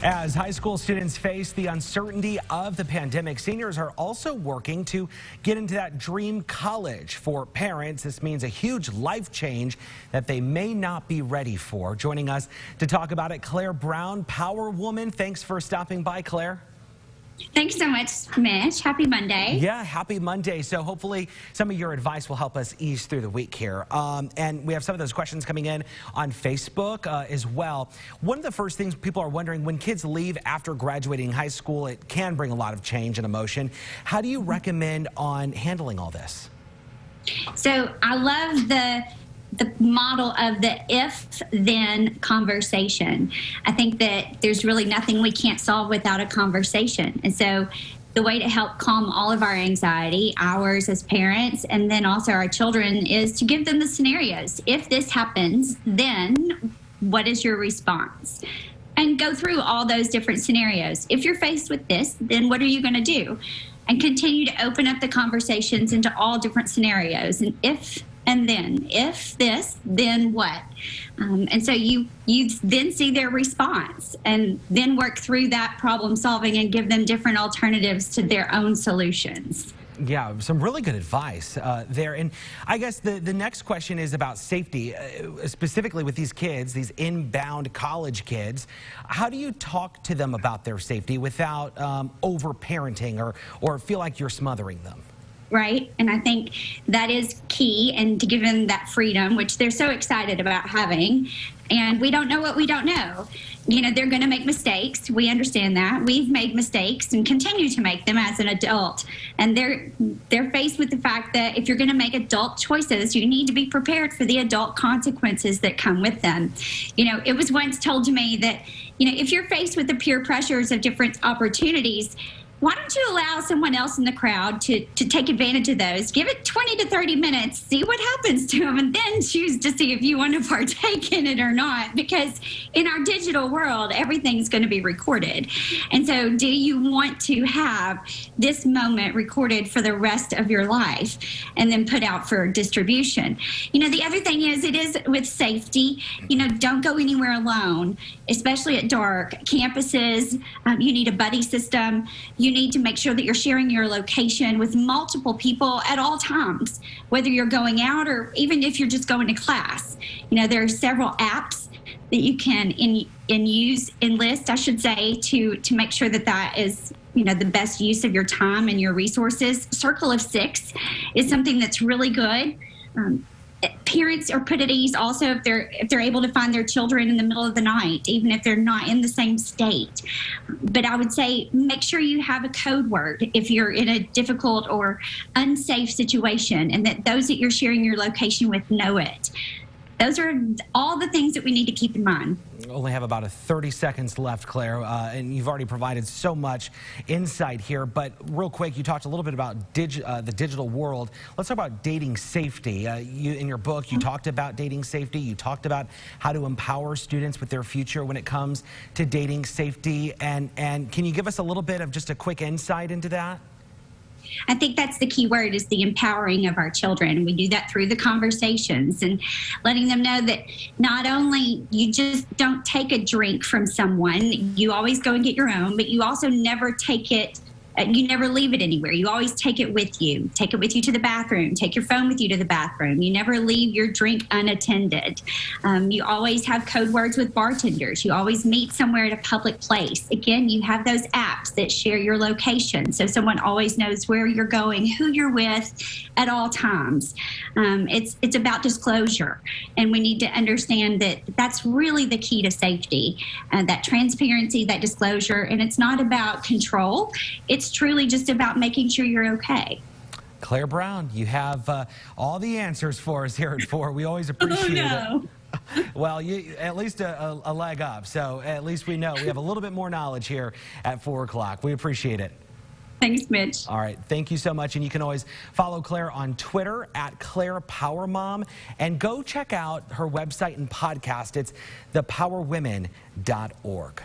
As high school students face the uncertainty of the pandemic, seniors are also working to get into that dream college. For parents, this means a huge life change that they may not be ready for. Joining us to talk about it, Claire Brown, Power Woman. Thanks for stopping by, Claire. Thanks so much, Mitch. Happy Monday. Yeah, happy Monday. So hopefully some of your advice will help us ease through the week here. And we have some of those questions coming in on Facebook as well. One of the first things people are wondering, when kids leave after graduating high school, it can bring a lot of change and emotion. How do you recommend on handling all this? So I love the model of the if-then conversation. I think that there's really nothing we can't solve without a conversation. And so the way to help calm all of our anxiety, ours as parents, and then also our children, is to give them the scenarios. If this happens, then what is your response? And go through all those different scenarios. If you're faced with this, then what are you going to do? And continue to open up the conversations into all different scenarios. And then if this, then what? And so you then see their response and then work through that problem solving and give them different alternatives to their own solutions. Yeah, some really good advice there. And I guess the next question is about safety, specifically with these kids, these inbound college kids. How do you talk to them about their safety without over-parenting or feel like you're smothering them? Right. And I think that is key, and to give them that freedom, which they're so excited about having. And we don't know what we don't know. You know, they're going to make mistakes. We understand that. We've made mistakes and continue to make them as an adult. And they're faced with the fact that if you're going to make adult choices, you need to be prepared for the adult consequences that come with them. You know, it was once told to me that, you know, if you're faced with the peer pressures of different opportunities, why don't you allow someone else in the crowd to take advantage of those? Give it 20 to 30 minutes, see what happens to them, and then choose to see if you want to partake in it or not. Because in our digital world, everything's going to be recorded. And so do you want to have this moment recorded for the rest of your life and then put out for distribution? You know, the other thing is, it is with safety, you know, don't go anywhere alone, especially at dark. Campuses, you need a buddy system. You need to make sure that you're sharing your location with multiple people at all times, whether you're going out or even if you're just going to class. You know, there are several apps that you can enlist, I should say, to make sure that that is, you know, the best use of your time and your resources. Circle of Six is something that's really good. Parents are put at ease also if they're able to find their children in the middle of the night, even if they're not in the same state. But I would say make sure you have a code word if you're in a difficult or unsafe situation, and that those that you're sharing your location with know it. Those are all the things that we need to keep in mind. We only have about 30 seconds left, Claire, and you've already provided so much insight here. But real quick, you talked a little bit about the digital world. Let's talk about dating safety. In your book, you talked about dating safety. You talked about how to empower students with their future when it comes to dating safety. And can you give us a little bit of just a quick insight into that? I think that's the key word, is the empowering of our children. We do that through the conversations and letting them know that not only you just don't take a drink from someone, you always go and get your own, but you also never take it. You never leave it anywhere. You always take it with you. Take it with you to the bathroom. Take your phone with you to the bathroom. You never leave your drink unattended. You always have code words with bartenders. You always meet somewhere at a public place. Again, you have those apps that share your location, so someone always knows where you're going, who you're with at all times. It's about disclosure, and we need to understand that that's really the key to safety, that transparency, that disclosure, and it's not about control. It's truly just about making sure you're okay. Claire Brown, you have all the answers for us here at 4. We always appreciate it. Well, at least a leg up, so at least we know we have a little bit more knowledge here at 4 o'clock. We appreciate it. Thanks, Mitch. All right, thank you so much. And you can always follow Claire on Twitter at ClairePowerMom, and go check out her website and podcast. It's thepowerwomen.org.